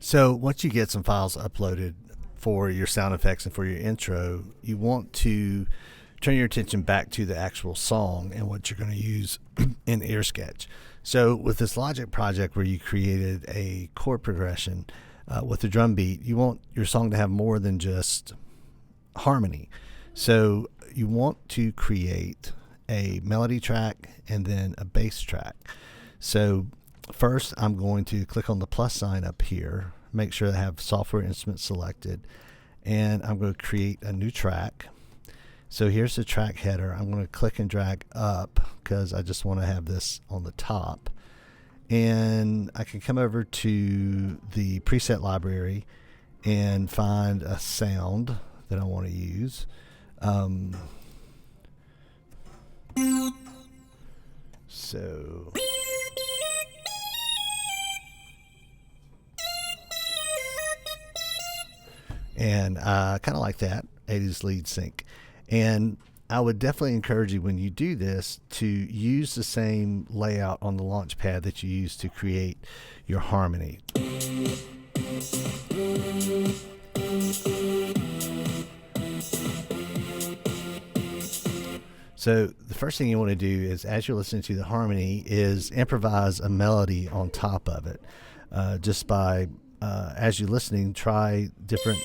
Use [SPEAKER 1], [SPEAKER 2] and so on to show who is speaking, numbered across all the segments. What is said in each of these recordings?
[SPEAKER 1] So once you get some files uploaded for your sound effects and for your intro, you want to turn your attention back to the actual song and what you're going to use in AirSketch. So with this Logic project where you created a chord progression with a drum beat, you want your song to have more than just harmony. So you want to create a melody track and then a bass track. So first I'm going to click on the plus sign up here, make sure I have software instruments selected, and I'm going to create a new track. So here's the track header. I'm going to click and drag up because I just want to have this on the top. And I can come over to the preset library and find a sound that I want to use. So and I kind of like that 80s lead sync. And I would definitely encourage you when you do this to use the same layout on the launch pad that you use to create your harmony. So the first thing you want to do is, as you're listening to the harmony, is improvise a melody on top of it. Just by, as you're listening, try different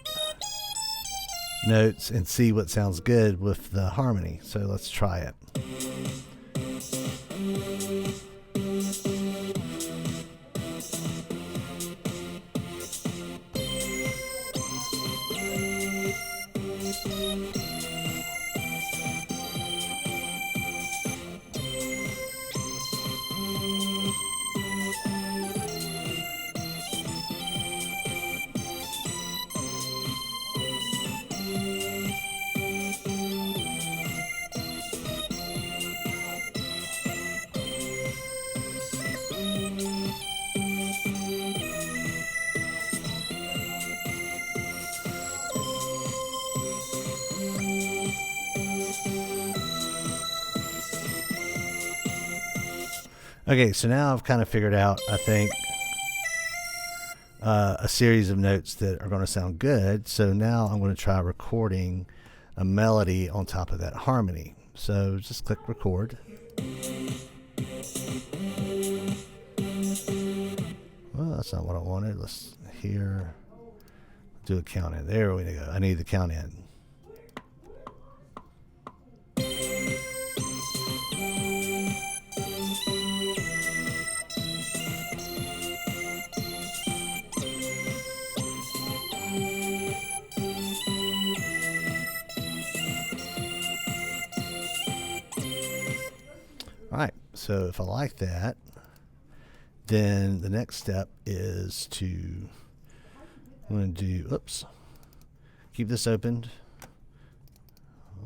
[SPEAKER 1] notes and see what sounds good with the harmony. So let's try it. Okay, so now I've kind of figured out, I think, a series of notes that are going to sound good. So now I'm going to try recording a melody on top of that harmony. So just click record. Well, that's not what I wanted. Let's here do a count in. There we go. I need the count in. Alright, so if I like that, then the next step is I'm going to do, keep this opened.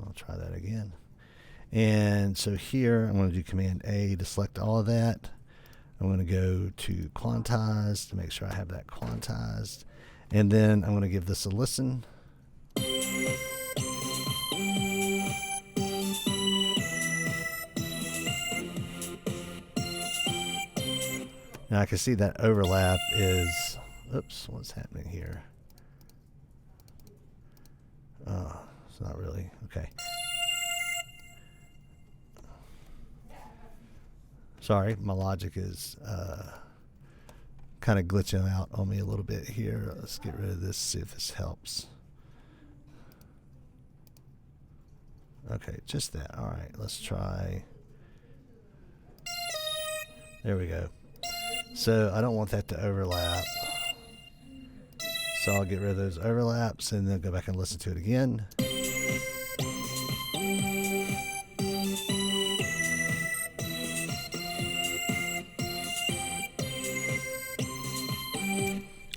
[SPEAKER 1] I'll try that again. And so here I'm going to do Command A to select all of that. I'm going to go to quantize to make sure I have that quantized. And then I'm going to give this a listen. Now I can see that overlap is, what's happening here? Oh, it's not really, okay. Sorry, my Logic is kind of glitching out on me a little bit here. Let's get rid of this, see if this helps. Okay, just that. All right, let's try. There we go. So I don't want that to overlap. So I'll get rid of those overlaps and then go back and listen to it again.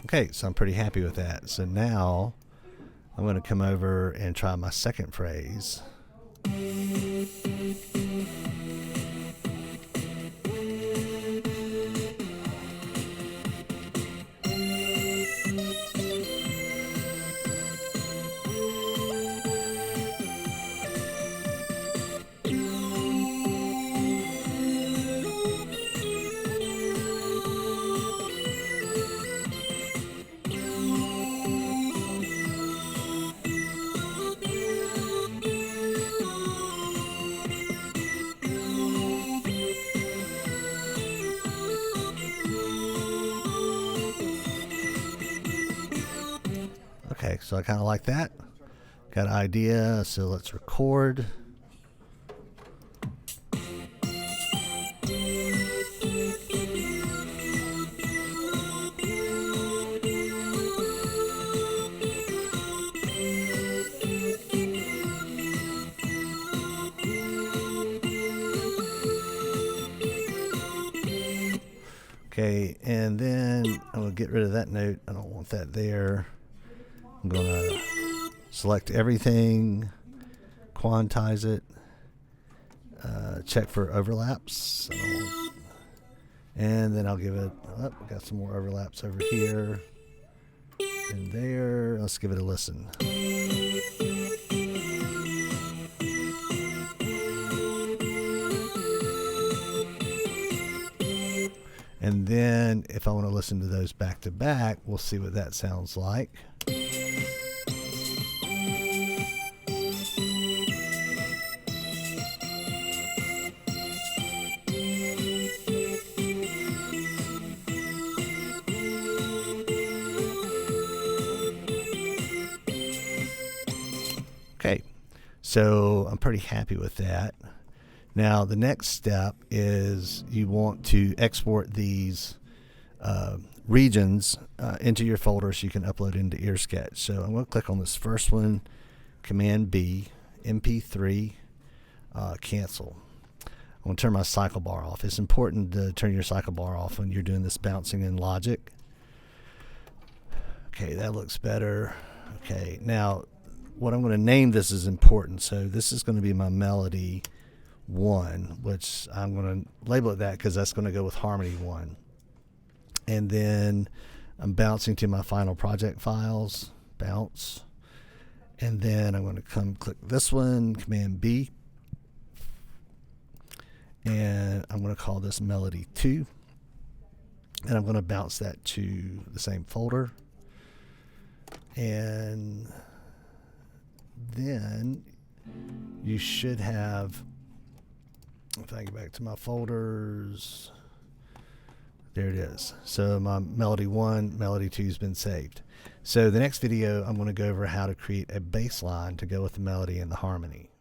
[SPEAKER 1] Okay, so I'm pretty happy with that. So now I'm going to come over and try my second phrase. Okay, so I kind of like that. Got an idea, so let's record. Okay, and then I'm going to get rid of that note. I don't want that there. I'm going to select everything, quantize it, check for overlaps. And then I'll give it, oh, we got some more overlaps over here and there. Let's give it a listen. And then if I want to listen to those back to back, we'll see what that sounds like. Okay, so I'm pretty happy with that. Now the next step is you want to export these regions into your folder so you can upload into EarSketch. So I'm going to click on this first one, Command B, MP3, cancel. I'm going to turn my cycle bar off. It's important to turn your cycle bar off when you're doing this bouncing in Logic. Okay, that looks better. Okay, now what I'm going to name this is important. So this is going to be my melody 1, which I'm going to label it that because that's going to go with harmony 1. And then I'm bouncing to my final project files, bounce. And then I'm going to come click this one, Command B. And I'm going to call this melody 2. And I'm going to bounce that to the same folder. And then you should have, if I go back to my folders, there it is. So my melody 1, melody 2 has been saved. So the next video, I'm going to go over how to create a bass line to go with the melody and the harmony.